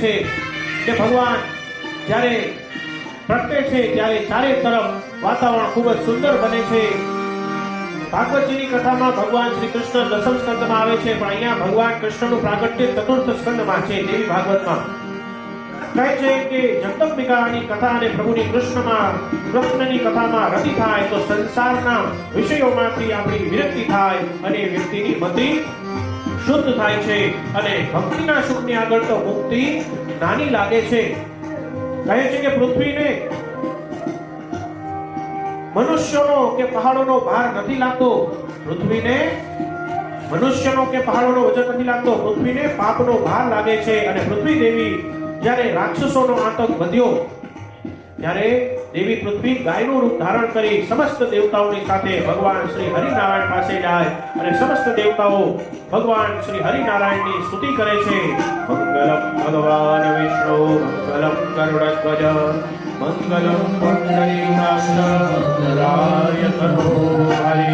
છે કે ભગવાન જ્યારે પ્રગટે છે ત્યારે ચારે તરફ વાતાવરણ ખૂબ જ સુંદર બને છે. ભાગવતજીની કથામાં ભગવાન શ્રી કૃષ્ણ દસમ સ્કંદમાં આવે છે, પણ અહીંયા ભગવાન કૃષ્ણનું પ્રાગટ્ય ચતુર્થ સ્કંદમાં છે. દેવી ભાગવતમાં કહે છે કે જગદંબિકાની કથા અને પ્રભુની કૃષ્ણની કથામાં રતિ થાય તો સંસારના વિષયોમાંથી આપણી વિરક્તિ થાય અને વ્યક્તિની મતિ શુદ્ધ થાય છે અને ભક્તિના સુખની આગળ તો મુક્તિ નાની લાગે છે. કહે છે કે પૃથ્વીને મનુષ્યનો કે પહાડોનો ભાર નથી લાગતો. પૃથ્વીને મનુષ્યનો કે પહાડોનો વજન નથી લાગતો. પૃથ્વીને પાપનો ભાર લાગે છે. અને પૃથ્વી દેવી જ્યારે રાક્ષસોનો આતંક વધ્યો ત્યારે દેવી પૃથ્વી ગાયનું રૂપ ધારણ કરી સમસ્ત દેવતાઓની સાથે ભગવાન શ્રી હરિનારાયણ પાસે જાય અને સમસ્ત દેવતાઓ ભગવાન શ્રી હરિનારાયણની સ્તુતિ કરે છે. મંગલમ ભગવાન વિષ્ણુ મંગલમ ગરુડધ્વજ મંગલમ પુંડરીકાક્ષ મંગલાય તનો હરિ.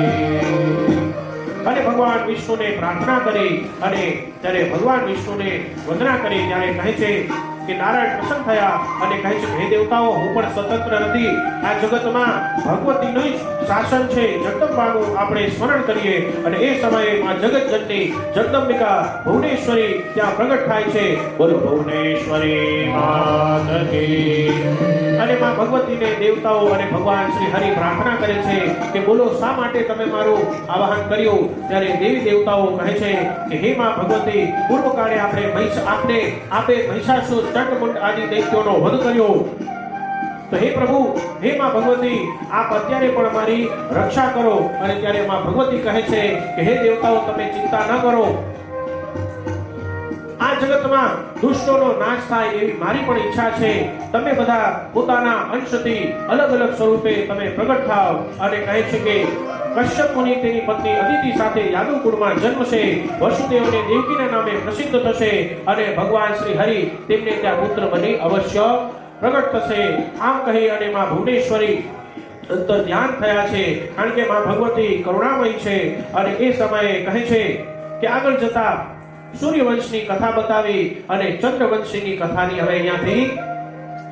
અને ભગવાન વિષ્ણુને પ્રાર્થના કરી અને ત્યારે ભગવાન વિષ્ણુને વંદના કરી ત્યારે કહે છે કે નારાયણ પ્રસન્ન થયા અને કહે છે હે દેવતાઓ, હું પણ સ્વતંત્ર નથી. આ જગતમાં ભગવતીનું જ શાસન છે. જગદંબાનું આપણે સ્મરણ કરીએ અને એ સમયે માં જગતજનની જગદંબિકા ભુવનેશ્વરી ત્યાં પ્રગટ થાય છે. બોલો ભુવનેશ્વરી માત કી. અને માં ભગવતીને દેવતાઓ અને ભગવાન શ્રી હરિ પ્રાર્થના કરે છે કે બોલો શા માટે તમે મારું આવાહન કર્યું. ત્યારે દેવી દેવતાઓ કહે છે કે હે માં ભગવતી, પૂર્વ કાળે આપે મહિષાસુર ચંડમુંડ આદિ દૈત્યોનો વધ કર્યો. તો હે પ્રભુ, હે માં ભગવતી, આપ અત્યારે પણ મારી રક્ષા કરો. અને ત્યારે માં ભગવતી કહે છે કે હે દેવતાઓ, તમે ચિંતા ન કરો. આ જગતમાં દુષ્ટોનો નાશ થાય એવી મારી પણ ઈચ્છા છે. તમે બધા પોતાના અંશથી અલગ અલગ સ્વરૂપે તમે પ્રગટ થાવ. અને કહે છે કે કશ્યપ મુનિ તેની પત્ની અદિતિ સાથે યાદવ કુળમાં જન્મશે. વસુદેવને દેવકીના નામે પ્રસિદ્ધ થશે અને ભગવાન શ્રી હરિ તેમને ત્યાં પુત્ર બની અવશ્ય પ્રગટ થશે. આમ કહી અને માં ભુવનેશ્વરી અંતર ધ્યાન થયા છે, કારણ કે માં ભગવતી કરુણામયી છે. અને એ સમયે કહે છે કે આગળ જતા સૂર્યવંશની કથા બતાવી અને ચંદ્રવંશીની કથાની હવે અહીંયાથી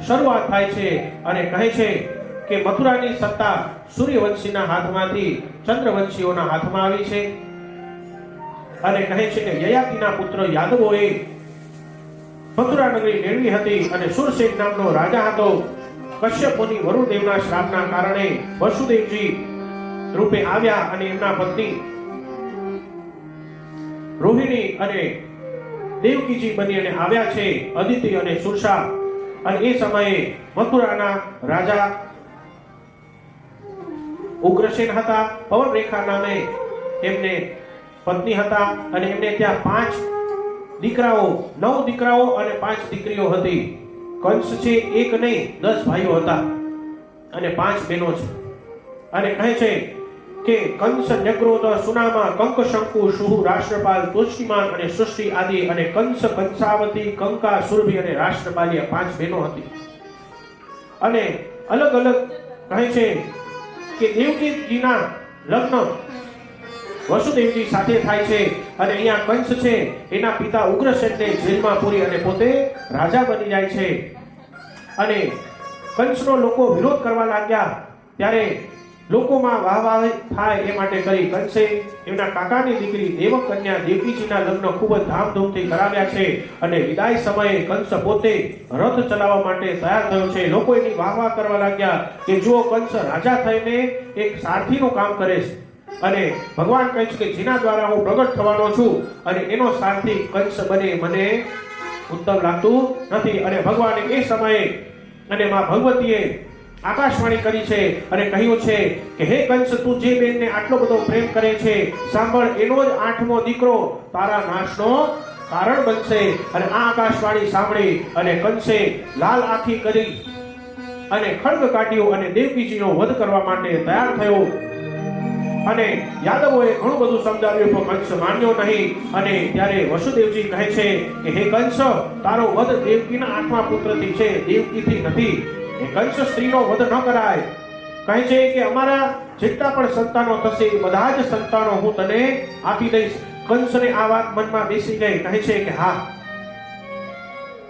શરૂઆત થાય છે. અને કહે છે કે મથુરાની સત્તા સૂર્યવંશીના હાથમાંથી ચંદ્રવંશીઓના હાથમાં આવી છે. અને કહે છે કે યયાતિના પુત્ર યાદવોએ મથુરા નગરી મેળવી હતી અને સુરસેન નામનો રાજા હતો. કશ્યપ મુનિ વરુદેવના શ્રાપના કારણે વસુદેવજી રૂપે આવ્યા અને એમના પત્ની રોહિણી અને દેવકીજી બની અને આવ્યા છે, અદિતિ અને સુરસા. અને એ સમયે મથુરાના રાજા ઉગ્રસેન હતા. પવનરેખા નામે એમને પત્ની હતા અને એમને ત્યાં 5 દીકરાઓ 9 દીકરાઓ અને 5 દીકરીઓ હતી. કંસ છે એક નહીં 10 ભાઈઓ હતા અને 5 બહેનો છે. અને કહે છે કે કંસ, ન્યગ્રોધ, સુનામા, કંક, શંકુ, શુહુ, રાષ્ટ્રપાલ, તુષ્ટિમાન અને સૃષ્ટિ આદિ અને કંસ, કંસાવતી, કંકા, સુરભી અને રાષ્ટ્રપાલી 5 બહેનો હતી. અને અલગ અલગ કહે છે કે દેવકીજીના લગ્ન વસુદેવજી સાથે થાય છે. અને અહીંયા કંસ છે એના પિતા ઉગ્રસેનને જેલમાં પૂરી અને પોતે રાજા બની જાય છે. અને કંસનો લોકો વિરોધ કરવા લાગ્યા ત્યારે લોકોમાં વાહવાહી થાય એ માટે કરી કંસે એમના કાકાની દીકરી દેવકન્યા દેવકીજીના લગ્ન ખૂબ જ ધામધૂમથી કરાવ્યા છે. અને વિદાય સમયે કંસ પોતે રથ ચલાવવા માટે તૈયાર થયો છે. લોકો એની વાહવાહ કરવા લાગ્યા કે જુઓ, કંસ રાજા થઈને એક સારથીનું કામ કરે છે અને ભગવાન કહે છે કે જેના દ્વારા હું પ્રગટ થવાનો છું અને એનો સારથી કંસ બને મને ઉત્તમ લાગતું નથી. અને ભગવાને એ સમયે અને માં ભગવતીએ આકાશવાણી કરી છે અને કહ્યું છે કે હે કંસ, તું જે બેનને આટલો બધો પ્રેમ કરે છે, સાંભળ, એનો જ 8મો દીકરો તારા નાશનો કારણ બનશે. અને આ આકાશવાણી સાંભળી અને કંસે લાલ આંખી કરી અને ખડગ કાઢ્યું અને દેવકીજીનો વધ કરવા માટે તૈયાર થયો. અને યાદવોએ ઘણું બધું સમજાવ્યું પણ કંસ માન્યો નહીં. અને ત્યારે વસુદેવજી કહે છે કે હે કંસ, તારો વધ દેવકીના 8મા પુત્રથી છે, દેવકીથી નથી. કંસ સ્ત્રીનો વધ ન કરાય. કહે છે કે અમારા જેટલા પણ સંતાનો થશે બધા જ સંતાનો હું તને આપી દઈશ. કંસને આ વાત મનમાં બેસી ગઈ. કહે છે કે હા,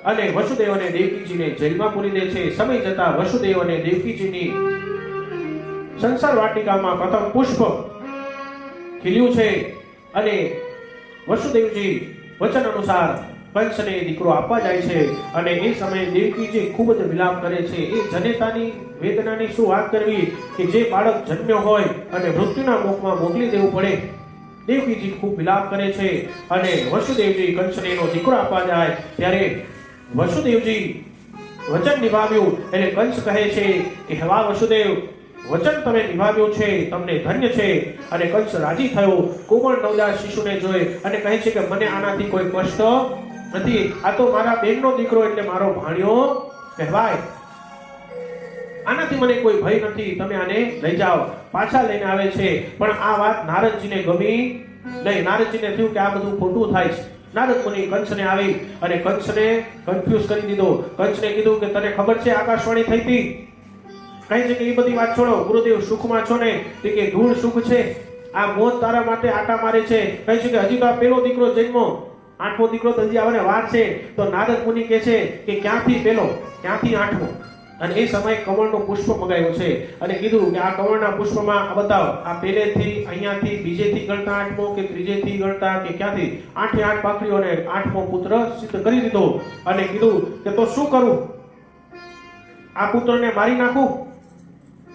અને વસુદેવ અને દેવકીજીને જેલમાં પૂરી દે છે. સમય જતા વસુદેવ અને દેવકીજીની સંસાર વાટિકામાં પ્રથમ પુષ્પ ખીલ્યું છે અને વસુદેવજી વચન અનુસાર કંસને દીકરો આપવા જાય છે. અને એ સમયે દેવકીજી ખૂબ જ વિલાપ કરે છે. એ જનેતાની વેદનાની શું વાત કરવી કે જે બાળક જન્મ્યો હોય અને મૃત્યુના મુખમાં મોકલી દેવું પડે. દેવકીજી ખૂબ વિલાપ કરે છે અને વસુદેવજી કંસને એનો દીકરો આપવા જાય ત્યારે વસુદેવજી વચન નિભાવ્યું એટલે કંસ કહે છે કે હે વાહ વસુદેવ, વચન તમે નિભાવ્યું છે, તમને ધન્ય છે. અને કંસ રાજી થયો કોમળ નવજાત શિશુને જોઈ અને કહે છે કે મને આનાથી કોઈ કષ્ટ નથી. આ તો મારા બેનનો દીકરો એટલે મારો ભાણિયો કહેવાય. આનાથી મને કોઈ ભય નથી. તમે આને લઈ જાઓ. પાછા લઈને આવે છે. પણ આ વાત નારદજીને ગમી નહીં. નારદજીને થયું કે આ બધું ખોટું થાય છે. નારદ મુનિ કંસને આવી અને કંસને કન્ફ્યુઝ કરી દીધો. કંસને કીધું કે તને ખબર છે આકાશવાણી થઈ હતી? કહે છે કે એ બધી વાત છોડો, ગુરુદેવ સુખમાં છો ને? તે કે ધૂળ સુખ છે, આ મોત તારા માટે આટા મારે છે. કહે છે કે હજી તો આ પેલો દીકરો જન્મો, 8મો દીકરો તો હજી આવવાને વાર છે. તો નારદ મુનિ કહે છે કે ક્યાંથી પેલો, ક્યાંથી 8મો? અને એ સમયે કમળનું પુષ્પ મગાવ્યું છે અને કીધું કે આ કમળના પુષ્પમાં આ બતાવો, આ પહેલેથી અહીંયાથી બીજેથી ગણતા 8મો કે ત્રીજેથી ગણતા કે ક્યાંથી? 8 પાખડીઓને 8મો પુત્ર સિદ્ધ કરી દીધો. અને કીધું કે તો શું કરું? આ પુત્રને મારી નાખું?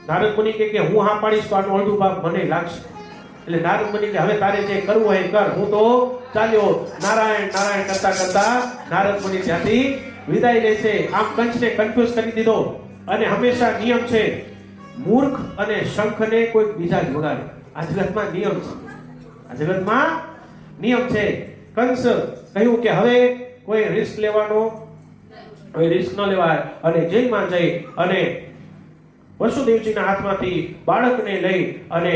નારદ મુનિ કે હું હા પાડીશ તો આનો અડધું ભાગ મને લાગશે. એટલે નારદ મુનિ કે હવે તારે જે કરવું હોય કર, હું તો ચાલ્યો. નારાયણ નારાયણ કરતા કરતા નારદ મુનિ ત્યાંથી વિદાય લે છે. આમ કંસને કન્ફ્યુઝ કરી દીધો. અને હંમેશા નિયમ છે, મૂર્ખ અને શંખને કોઈ બીજા જ વગાડે. આ જગતમાં નિયમ છે, આ જગતમાં નિયમ છે. કંસ કહ્યું કે હવે કોઈ રિસ્ક લેવાનો, હવે રિસ્ક ન લેવાય. અને જેલમાં જઈ અને વસુદેવજીના હાથમાંથી બાળકને લઈ અને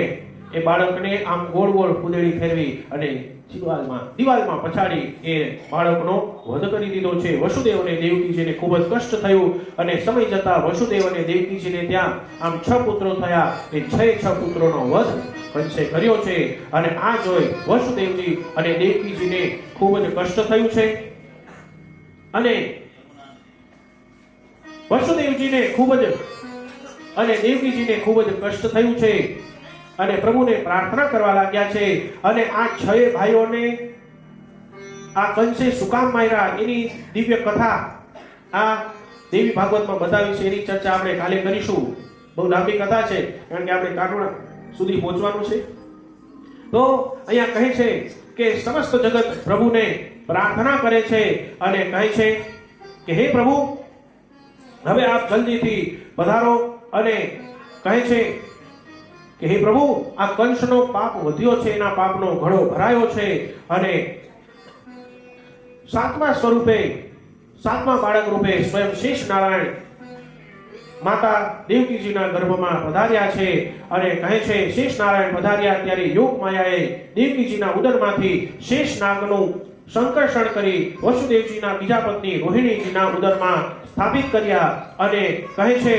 એ બાળકને આમ ગોળ ગોળ કુદેડી ફેરવી અને દિવાલમાં પછાડી એ બાળકનો વધ કરી દીધો છે. વસુદેવ અને દેવકીજીને ખૂબ જ કષ્ટ થયું અને સમય જતા વસુદેવ અને દેવકીજીને ત્યાં આમ 6 પુત્રો થયા. એ 6 પુત્રોનો વધ કંસે કર્યો છે. અને આ જોઈ વસુદેવજી અને દેવકીજીને ખૂબ જ કષ્ટ થયું છે. અને વસુદેવજીને ખૂબ જ અને દેવકીજીને ખૂબ જ કષ્ટ થયું છે અને પ્રભુને પ્રાર્થના કરવા લાગ્યા છે. અને આ 6 ભાઈઓને આ કંસે શું કામ માર્યા એની દિવ્ય કથા આ દેવી ભાગવતમાં બતાવી છે. એની ચર્ચા આપણે કાલે કરીશું. બહુ લાંબી કથા છે કારણ કે આપણે કાટોડા સુધી પહોંચવાનું છે. તો અહીંયા કહે છે કે સમસ્ત જગત પ્રભુને પ્રાર્થના કરે છે અને કહે છે કે હે પ્રભુ, હવે આપ જલ્દીથી પધારો. અને કહે છે કે હે પ્રભુ, આ કંસનો પાપ વધ્યો છે, એના પાપનો ઘડો ભરાયો છે. અને 7મા સ્વરૂપે, 7મા બાળક રૂપે સ્વયં શેષ નારાયણ માતા દેવકીજીના ગર્ભમાં પધાર્યા છે. અને કહે છે શેષ નારાયણ પધાર્યા ત્યારે યોગ માયાએ દેવકીજીના ઉદરમાંથી શેષ નાગનું સંકર્ષણ કરી વસુદેવજીના બીજા પત્ની રોહિણીજીના ઉદરમાં સ્થાપિત કર્યા. અને કહે છે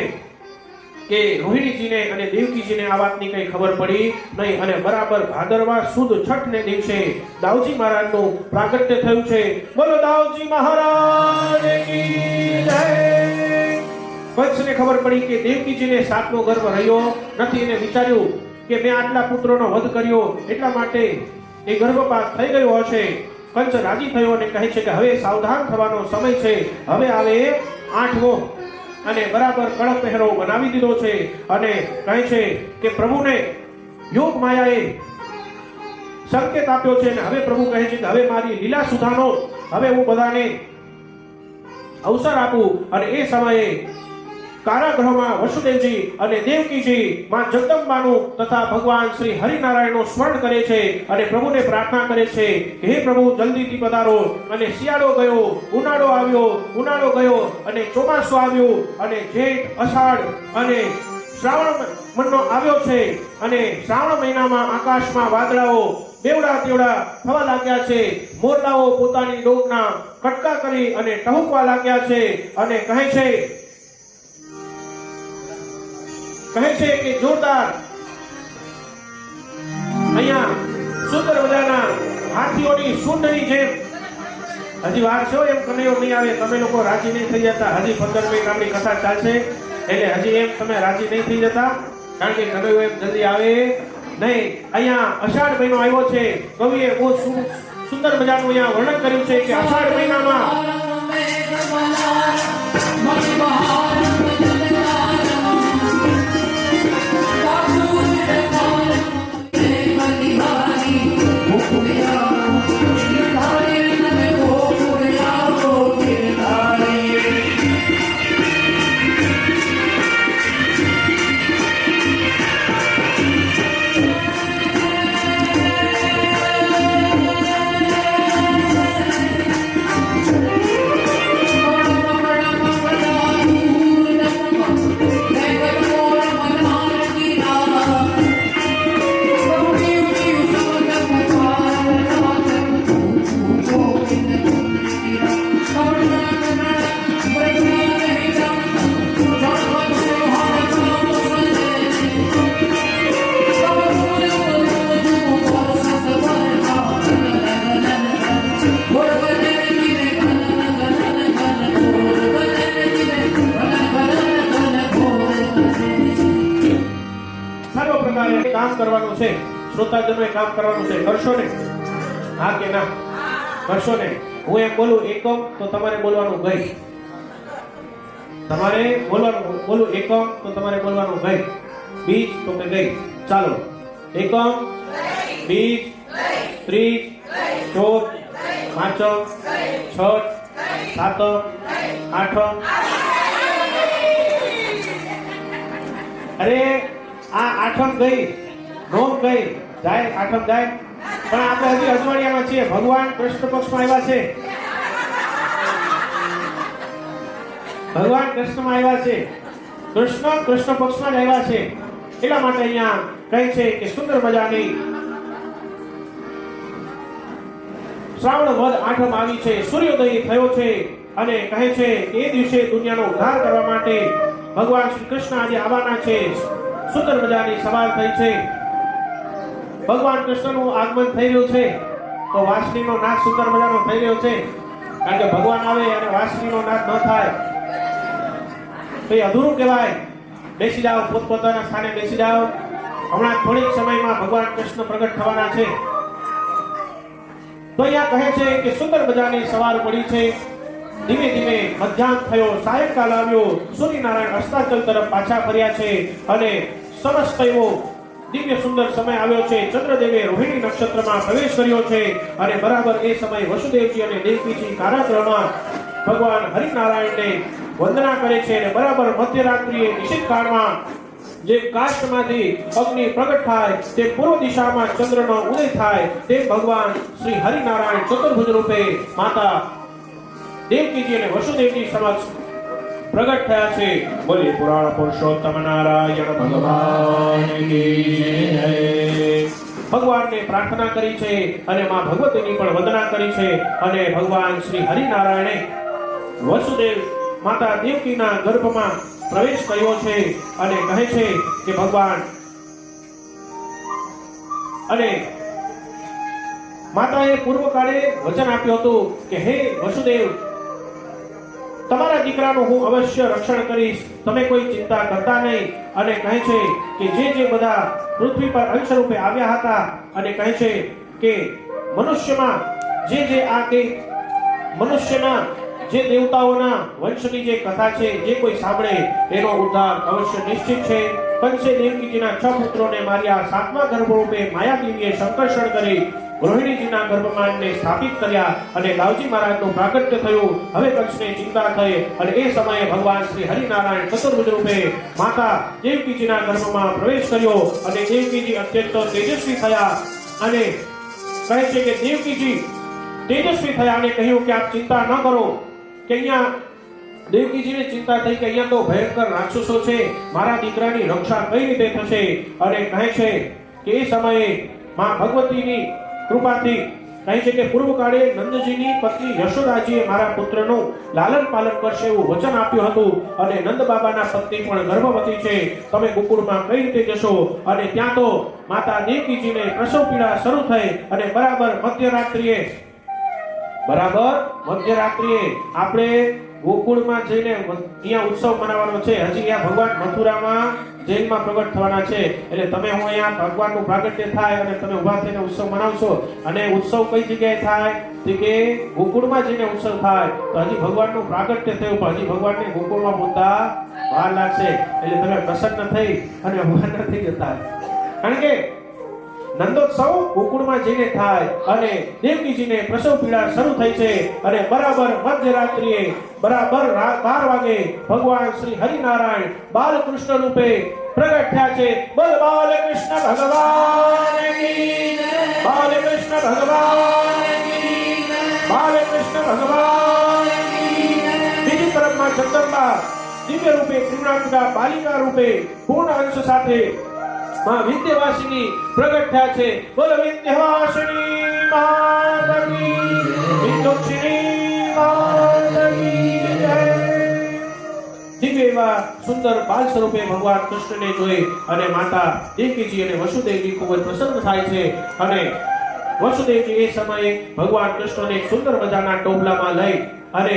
કે રોહિણીજીને અને દેવકીજીને આ વાતની કઈ ખબર પડી નહીં. અને બરાબર ભાદરવા સુદ છઠને દિવસે દાઉજી મહારાજનું પ્રાગટ્ય થયું છે. બોલો દાઉજી મહારાજ કી જય. કંસને ખબર પડી કે દેવકીજીને 7મો ગર્ભ રહ્યો નથી. એને વિચાર્યું કે મેં આટલા પુત્રોનો વધ કર્યો એટલા માટે એ ગર્ભપાત થઈ ગયો હશે. કંસ રાજી થયો અને કહે છે કે હવે સાવધાન થવાનો સમય છે. હવે આવે 8મો અને બરાબર કડક પહેરો બનાવી દીધો છે. અને કહે છે કે પ્રભુને યોગ માયાએ સંકેત આપ્યો છે. અને હવે પ્રભુ કહે છે કે હવે મારી લીલા સુધાનો હવે હું બધાને અવસર આપું. અને એ સમયે કારાગૃહમાં વસુદેવજી અને દેવકીજી માં જગદંબાનું તથા ભગવાન શ્રી હરિનારાયણનું સ્મરણ કરે છે અને પ્રભુને પ્રાર્થના કરે છે કે હે પ્રભુ, જલ્દીથી પધારો. અને શિયાળો ગયો, ઉનાળો આવ્યો, ઉનાળો ગયો અને ચોમાસું આવ્યું અને જેઠ, અષાઢ અને શ્રાવણ મહિનો આવ્યો છે. અને શ્રાવણ મહિનામાં આકાશમાં વાદળાઓ બેવડા તેવડા થવા લાગ્યા છે. મોરલાઓ પોતાની ડોકના કટકા કરી અને ટહુકવા લાગ્યા છે. અને કહે છે કે જોરદાર અહીંયા સુંદર મજાના હાથીઓની સૂંઢની જેમ હજી વાર છો એમ કનૈયો નહીં આવે, તમે લોકો રાજી નહીં થઈ જતા. હજી 15 મિનિટ આપણી કથા ચાલશે, એટલે હજી એમ તમે રાજી નહીં થઈ જતા, કારણ કે કનૈયો એમ જલ્દી આવે નહીં. અહીંયા અષાઢ મહિનો આવ્યો છે. કવિએ બહુ સુંદર મજાનું અહીંયા વર્ણન કર્યું છે કે અષાઢ મહિનામાં કામ કરવાનું છે, શ્રોતાજનોએ કામ કરવાનું છે. કરશો ને? હા કે ના? કરશો ને? હું એમ બોલું એકમ તો તમારે બોલવાનું ગઈ. તમારે બોલું એકમ તો તમારે બોલવાનું ગઈ. બીજ તો કે ગઈ. ચાલો. એકમ, બીજ, ત્રીજ, ચોથ, પાંચમ, છઠ, સાતમ, આઠમ. અરે આ આઠમ ગઈ, નોમ ગઈ, જાય આઠમ જાય. પણ આપણે હજી અજવાળિયામાં છીએ. ભગવાન કૃષ્ણ પક્ષમાં આવ્યા છે. ભગવાન કૃષ્ણમાં આવ્યા છે. કૃષ્ણ પક્ષમાં જ આવ્યા છે. એટલા માટે અહીંયા કહે છે કે સુંદર મજાની શ્રાવણ વદ આઠમ આવી છે, સૂર્યોદય થયો છે અને કહે છે કે એ દિવસે દુનિયાનો ઉદ્ધાર કરવા માટે ભગવાન શ્રી કૃષ્ણ આજે આવવાના છે. સુંદર મજાની સવાર થઈ છે. ભગવાન કૃષ્ણનું આગમન થઈ રહ્યું છે તો વાંસળીનો નાદ સુંદર મજાનો થઈ રહ્યો છે. કારણ કે ભગવાન આવે અને વાંસળીનો નાદ ન થાય તો એ અધૂરું કહેવાય. બેસી જાઓ, પોતપોતાના સ્થાને બેસી જાઓ. હમણાં થોડીક સમયમાં ભગવાન કૃષ્ણ પ્રગટ થવાના છે. તો અહીંયા કહે છે કે સુંદર મજાની સવાર પડી છે. ધીમે ધીમે મધ્યાહન થયો, સાયંકાલ આવ્યો, સૂર્યનારાયણ અસ્તાચલ તરફ પાછા ફર્યા છે અને સમસ્ત એવો દિવ્ય સુંદર સમય આવ્યો છે. ચંદ્રદેવે રોહિણી નક્ષત્રમાં પ્રવેશ કર્યો છે અને બરાબર એ સમય વસુદેવજી અને દેવકીજી કારાગૃહમાં ભગવાન હરિનારાયણને વંદના કરે છે અને બરાબર મધ્યરાત્રિએ નિશિત કાળમાં જે કાષ્ટમાંથી અગ્નિ પ્રગટ થાય તે પૂર્વ દિશામાં ચંદ્રનો ઉદય થાય તે ભગવાન શ્રી હરિનારાયણ ચતુર્ભુજ રૂપે માતા દેવકીજી અને વસુદેવજી સમક્ષ પ્રગટ થયા છે. બોલીએ પુરાણ પુરુષોત્તમ નારાયણ ભગવાન કી જય. ભગવાનને પ્રાર્થના કરી છે અને માં ભગવતીની પણ વંદના કરી છે અને ભગવાન શ્રી હરિનારાયણે વસુદેવ માતા દેવકીના ગર્ભમાં પ્રવેશ કર્યો છે અને કહે છે કે ભગવાન અને માતાએ પૂર્વ કાળે વચન આપ્યું હતું કે હે વસુદેવ, તમારા દીકરાનું હું અવશ્ય રક્ષણ કરીશ, તમે કોઈ ચિંતા કરતા નહીં. અને કહે છે કે જે બધા પૃથ્વી પર અંશ રૂપે આવ્યા હતા અને કહે છે કે મનુષ્યમાં મનુષ્યના જે દેવતાઓના વંશની જે કથા છે જે કોઈ સાંભળે એનો ઉદ્ધાર અવશ્ય નિશ્ચિત છે. કંસે દેવકીજીના 6 પુત્રોને માર્યા, 7મા ગર્ભરૂપે માયાદેવીએ સંકર્ષણ કરી રોહિણીજીના ગર્ભમાં સ્થાપિત કર્યા અને લાવજી મહારાજનું પ્રાગટ્ય થયું. હવે કંસને ચિંતા થઈ અને એ સમયે ભગવાન શ્રી હરિનારાયણ ચતુર્ભુજ રૂપે માતા દેવકીજીના ગર્ભમાં પ્રવેશ કર્યો અને દેવકીજી અત્યંત તેજસ્વી થયા અને કહે છે કે દેવકીજી તેજસ્વી થયા અને કહ્યું કે આપ ચિંતા ન કરો. કે અહીંયા દેવકીજીને ચિંતા થઈ કે અહીંયા તો ભયંકર રાક્ષસો છે, મારા દીકરાની રક્ષા કઈ રીતે થશે. અને કહે છે કે એ સમયે માં ભગવતીની કૃપાથી કહે છે કે પૂર્વ કાળે નંદજીની પત્ની યશોદાજીએ મારા પુત્રનું લાલન પાલન કરશે એવું વચન આપ્યું હતું અને નંદ બાબાના પત્ની પણ ગર્ભવતી છે, તમે ગોકુળમાં કઈ રીતે જશો. અને ત્યાં તો માતા દેવકીજીને પ્રસવ પીડા શરૂ થઈ અને બરાબર મધ્યરાત્રિએ બરાબર મધ્યરાત્રિએ આપણે ગોકુળમાં જઈને અહીંયા ઉત્સવ મનાવવાનો છે. હજી અહીંયા ભગવાન મથુરામાં જેલમાં પ્રગટ થવાના છે. એટલે તમે હું અહીંયા ભગવાનનું પ્રાગટ્ય થાય અને તમે ઊભા થઈને ઉત્સવ મનાવશો. અને ઉત્સવ કઈ જગ્યાએ થાય? તો કે ગોકુળમાં જઈને ઉત્સવ થાય. તો હજી ભગવાનનું પ્રાગટ્ય થયું પણ હજી ભગવાનને ગોકુળમાં પહોંચતા વાર લાગશે. એટલે તમે પ્રસન્ન થઈ અને ઊભા ન થઈ જતા. કારણ કે નંદોત્સવ ગોકુળમાં જઈને થાય અને દેવકીજીને પ્રસવ પીડા શરૂ થઈ છે. અને બરાબર મધ્યરાત્રિએ બરાબર 12 વાગે ભગવાન શ્રી હરિનારાયણ બાલકૃષ્ણ રૂપે પ્રગટ થયા છે. બોલ બાલકૃષ્ણ ભગવાન કી જય, બાલકૃષ્ણ ભગવાન કી જય, બાલકૃષ્ણ ભગવાન કી જય. બીજી તરફમાં જગદંબા દિવ્ય રૂપે ત્રિગુણાત્મિકા બાલિકા રૂપે પૂર્ણ અંશ સાથે માં વિદ્યાવાસિની પ્રગટ થયા છે. બોલો વિદ્યાવાસિની માતા કી જય, વિદ્યોક્ષિણી માતા કી જય. દિવ્ય એવા સુંદર બાલ સ્વરૂપે ભગવાન કૃષ્ણને જોઈ અને માતા દેવકીજી અને વસુદેવજી ખૂબ જ પ્રસન્ન થાય છે. અને વસુદેવજી એ સમયે ભગવાન કૃષ્ણને એક સુંદર મજાના ટોપલામાં લઈ અને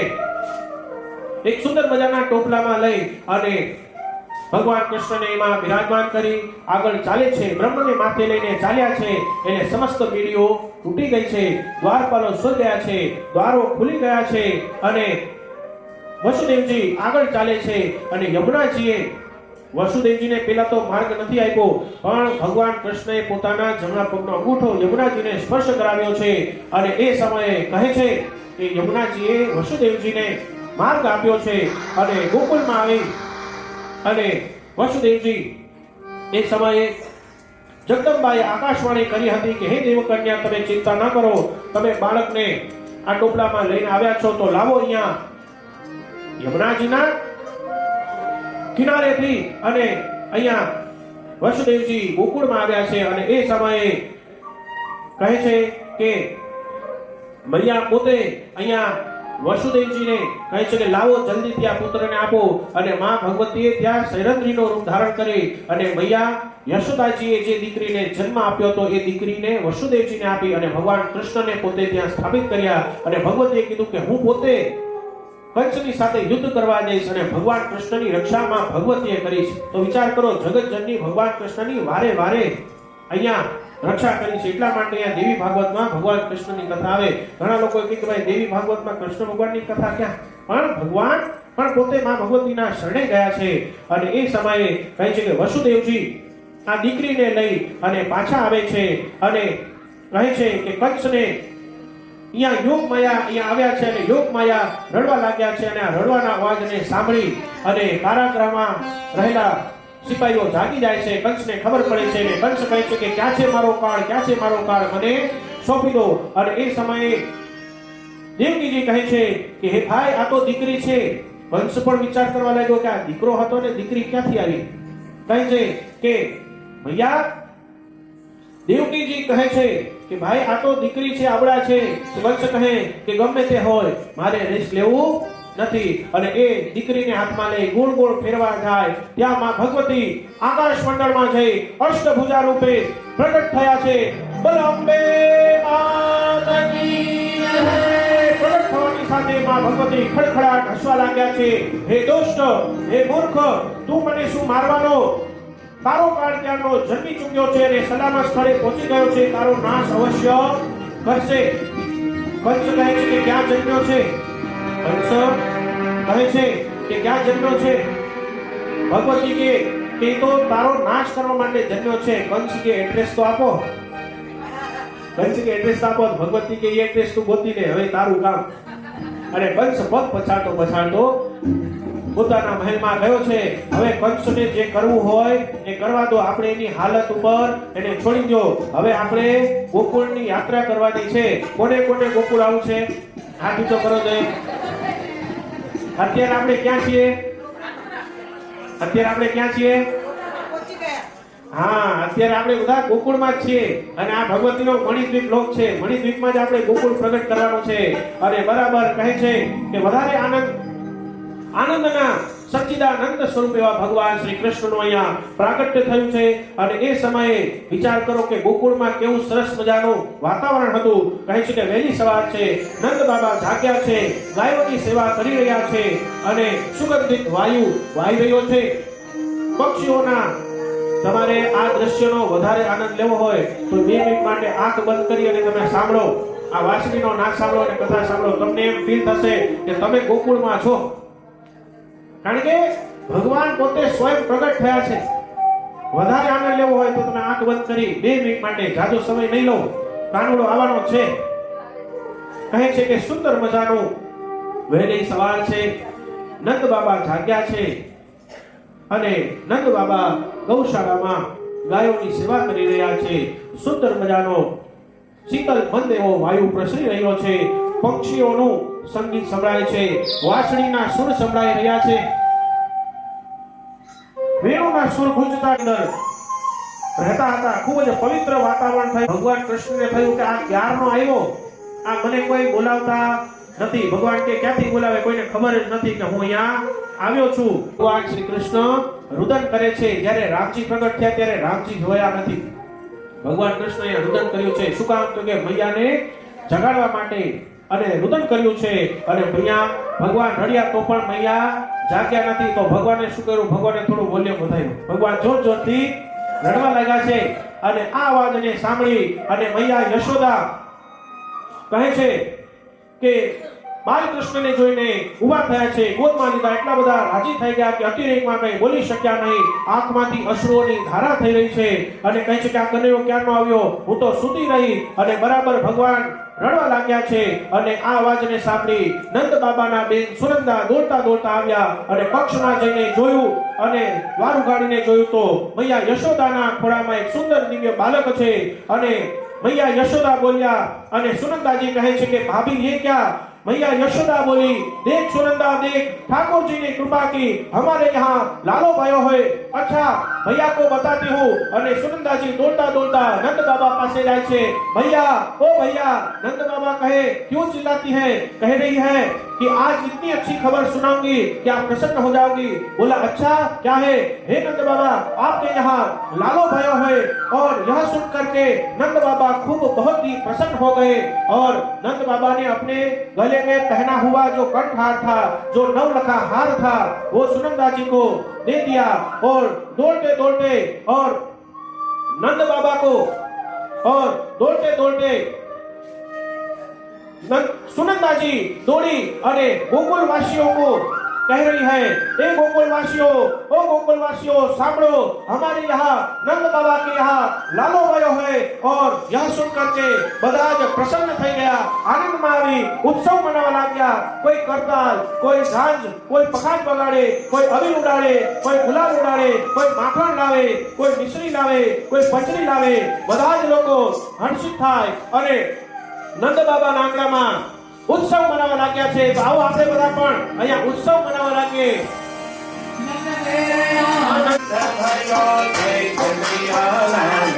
ભગવાન કૃષ્ણને એમાં બિરાજમાન કરી આગળ ચાલે છે. બ્રહ્મને માથે લઈને ચાલ્યા છે. એટલે સમસ્ત પીડીઓ તૂટી ગઈ છે. દ્વારપાલો સુઈ ગયા છે. દ્વારો ખુલી ગયા છે. અને વસુદેવજી આગળ ચાલે છે. અને યમુનાજીએ વસુદેવજીને પહેલા તો માર્ગ નથી આપ્યો પણ ભગવાન કૃષ્ણએ પોતાના જમણા પગનો અંગૂઠો યમુનાજીને સ્પર્શ કરાવ્યો છે. અને એ સમયે કહે છે કે યમુનાજીએ વસુદેવજીને માર્ગ આપ્યો છે. અને ગોકુળમાં આવી અને વસુદેવજી એ સમયે જગદંબાએ આકાશવાણી કરી હતી કે હે દેવકન્યા, તમે ચિંતા ન કરો, તમે બાળકને આ ટોપલામાં લઈને આવ્યા છો તો લાવો અહીંયા યમુનાજીના કિનારેથી. અને અહીંયા વસુદેવજી ગોકુળમાં આવ્યા છે. અને એ સમયે કહે છે કે મૈયા પોતે અહીંયા વસુદેવજીને કહે છે કે લાવો જલ્દીથી આ પુત્રને આપો. અને માં ભગવતીએ ત્યાં સૈરંદ્રીનો રૂપ ધારણ કરી અને મૈયા યશોદાજીએ જે દીકરીને જન્મ આપ્યો હતો એ દીકરીને વસુદેવજીને આપી અને ભગવાન કૃષ્ણને પોતે ત્યાં સ્થાપિત કર્યા. અને ભગવતીએ કીધું કે હું પોતે કંસની સાથે યુદ્ધ કરવા જઈશ અને ભગવાન કૃષ્ણની રક્ષામાં ભગવતીએ કરીશ. તો વિચાર કરો, જગતજનની ભગવાન કૃષ્ણની વારે વારે અહીંયા રક્ષા કરી છે. એટલા માટે અહીંયા દેવી ભાગવતમાં ભગવાન કૃષ્ણની કથા આવે. ઘણા લોકો કહે કે ભાઈ દેવી ભાગવતમાં કૃષ્ણ ભગવાનની કથા ક્યાં? પણ ભગવાન પણ પોતે માં ભગવતીના શરણે ગયા છે. અને એ સમયે કહે છે કે વસુદેવજી આ દીકરીને લઈ અને પાછા આવે છે. અને કહે છે કે કંસને અહીંયા યોગ માયા અહીંયા આવ્યા છે. અને યોગ માયા રડવા લાગ્યા છે. અને આ રડવાના અવાજને સાંભળી અને કારાગૃહમાં રહેલા સિપાહીઓ જાગી જાય છે. કંસને ખબર પડે છે. અને કંસ કહે છે કે ક્યાં છે મારો કાળ, ક્યાં છે મારો કાળ, મને સોંપી દો. અને એ સમયે દેવકીજી કહે છે કે હે ભાઈ, આ તો દીકરી છે. કંસ પણ વિચાર કરવા લાગ્યો કે આ દીકરો હતો ને દીકરી ક્યાંથી આવી. કહે છે કે ભૈયા, દેવકીજી કહે છે કે ભાઈ આ તો દીકરી છે, આબળા છે. કંસ કહે કે ગમે તે હોય, મારે રિસ્ક લેવું નથી. અને એ દીકરીને હાથમાં લઈ ગોળ ગોળ ફેરવા જાય. ત્યાં માં ભગવતી આકાશ મંડળમાં જઈ અષ્ટભુજા રૂપે પ્રગટ થયા છે. બોલ અંબે માતા કી જય. પ્રગટ થવાની સાથે માં ભગવતી ખડખડાટ હસવા લાગ્યા છે. હે દુષ્ટ, હે મૂર્ખ, તું મને શું મારવાનો? તારો કાળ ત્યારનો જન્મી ચૂક્યો છે અને સલામત સ્થળે પહોંચી ગયો છે. તારો નાશ અવશ્ય કરશે. કંસ કહે છે કે ક્યાં જન્મ્યો છે? કંસ કહે છે કે ક્યાં જન્મ્યો છે? ભગવતી કે તો તારો નાશ કરવા માટે જન્મ્યો છે. કંસ કે એડ્રેસ તો આપો. કંસ કે એડ્રેસ આપો. ભગવતી કે એડ્રેસ તું ગોતી લે, હવે તારું કામ. અને કંસ પગ પછાડતો પોતાના મહેલમાં ગયો છે. હવે કંસને જે કરવું હોય એ કરવા દો. આપણે એની હાલત ઉપર એને છોડી દો. હવે આપણે ગોકુળની યાત્રા કરવાની છે. કોને કોને ગોકુળ આવું છે? હાથ ઊંચો કરો દે. અત્યારે આપણે ક્યાં છીએ? હા, અત્યારે આપણે બધા ગોકુળમાં જ છીએ. અને આ ભગવતીનો મણિદ્વીપ લોક છે. મણિદ્વીપમાં જ આપણે ગોકુળ પ્રગટ કરવાનું છે. અને બરાબર કહે છે કે વધારે આનંદના સચ્ચિદાનંદ સ્વરૂપ એવા ભગવાન શ્રી કૃષ્ણનું અહીંયા પ્રાગટ્ય થયું છે અને એ સમયે વિચાર કરો કે ગોકુળમાં કેવું સરસ મજાનું વાતાવરણ હતું. કહે છે કે વહેલી સવાર છે, નંદ બાબા જાગ્યા છે, ગાયોની સેવા કરી રહ્યા છે અને સુગંધિત વાયુ વાઈ રહ્યો છે. પક્ષીઓના તમારે આ દ્રશ્યનો વધારે આનંદ લેવો હોય તો 2 મિનિટ માટે આંખ બંધ કરી અને તમે સાંભળો, આ વાંસળીનો નાદ સાંભળો અને કથા સાંભળો. તમને એમ ફીલ થશે કે તમે ગોકુળમાં છો, કારણ કે ભગવાન પોતે સ્વયં પ્રગટ થયા છે. વધારે આનંદ લેવો હોય તો તમે આંખ બંધ કરી 2 મિનિટ માટે, જાજો સમય નહીં લો, કાનુડો આવવાનો છે. કહે છે કે સુંદર મજાનું વહેલી સવાર છે, નંદ બાબા જાગ્યા છે અને નંદ બાબા ગૌશાળામાં ગાયોની સેવા કરી રહ્યા છે. સુંદર મજાનો શીતલ મંદ એવો વાયુ પ્રસરી રહ્યો છે. પક્ષીઓનું સંગીત સંભળાય છે, વાંસળીના સુર સંભળાઈ રહ્યા છે, વેણુના સુર ગુંજતા અંદર રહેતા હતા. ખૂબ જ પવિત્ર વાતાવરણ થયું. ભગવાન કૃષ્ણને થયું કે આ ક્યારનો આવ્યો, આ મને કોઈ બોલાવતા નથી. ભગવાન કે ક્યાંથી બોલાવે, કોઈને ખબર જ નથી કે હું અહીંયા આવ્યો છું. ભગવાન શ્રી કૃષ્ણ રુદન કરે છે. જ્યારે રામજી પ્રગટ થયા ત્યારે રામજી જોયા નથી. ભગવાન કૃષ્ણએ રુદન કર્યું છે. શું કામ? તો કે મૈયાને જગાડવા માટે અને રુદન કર્યું છે. અને મૈયા ભગવાન રડ્યા તો પણ મૈયા જાગ્યા નથી. તો ભગવાને શું કર્યું? ભગવાને થોડું વોલ્યુમ વધાર્યું. ભગવાન જોર જોરથી રડવા લાગ્યા છે અને આ અવાજને સાંભળી અને મૈયા યશોદા કહે છે કે બાલકૃષ્ણને જોઈને ઊભા થયા છે, ગોદમાં લીધા. એટલા બધા રાજી થઈ ગયા કે અતિરેકમાં કંઈ બોલી શક્યા નહીં. આંખમાંથી અશ્રુઓની ધારા થઈ રહી છે અને કહે છે કે આ કનૈયો ક્યારનો આવ્યો, હું તો સૂતી રહી. અને બરાબર ભગવાન રડવા લાગ્યા છે અને આ અવાજને સાંભળી નંદ બાબાના બેન સુનંદા દોડતા દોડતા આવ્યા અને કક્ષમાં જઈને જોયું અને દ્વાર ઉઘાડીને જોયું તો મૈયા યશોદાના ખોળામાં એક સુંદર દિવ્ય બાલક છે. અને મૈયા યશોદા બોલ્યા અને સુનંદાજી કહે છે કે ભાભી ये क्या? मैया यशोदा बोली, देख सुनंदा देख, ठाकुर जी ने कृपा की, हमारे यहाँ लालो भयो है. अच्छा भैया को बताती हूँ. અને સુનંદાજી દોડતા દોડતા નંદ બાબા પાસે જાય છે. भैया ओ भैया. नंद बाबा कहे क्यों चिल्लाती है? कह रही है कि आज इतनी अच्छी खबर सुनाऊंगी कि आप प्रसन्न हो जाओगी. बोला अच्छा क्या है? हे नंद बाबा आपके यहाँ लालो भयो है. और यह सुन करके नंद बाबा खूब बहुत ही प्रसन्न हो गए और नंद बाबा ने अपने गले में पहना हुआ जो कंठहार था, जो नवलखा हार था, वो सुनंदा जी को दे दिया. और दौड़ते दौड़ते और नंद बाबा को और दौड़ते दौड़ते सुनंदा जी दौड़ी और गोकुल वासियों को कह रही है, ए गोकुल वासियों, ओ गोकुल वासियों सांभळो, हमारे यहाँ नंद बाबा के यहाँ लालो भयो है. और यह सुनकर के બધા જ પ્રસન્ન થઈ ગયા, આનંદમાં આવી ઉત્સવ મનાવવા લાગ્યા. કોઈ કરતાલ, કોઈ ઝાંઝ, કોઈ પખાજ બગાડે, કોઈ અબીર ઉડાડે, કોઈ ગુલાલ ઉડાડે, કોઈ માખણ લાવે, કોઈ મિશ્રી લાવે, કોઈ પચરી લાવે. બધા જ લોકો હર્ષિત થાય અને નંદ બાબાના આંગણામાં ઉત્સવ મનાવવા લાગ્યા છે. તો આવો આપણે બધા પણ અહીંયા ઉત્સવ મનાવવા લાગીએ. નંદ ભયો જય કનૈયા લાલ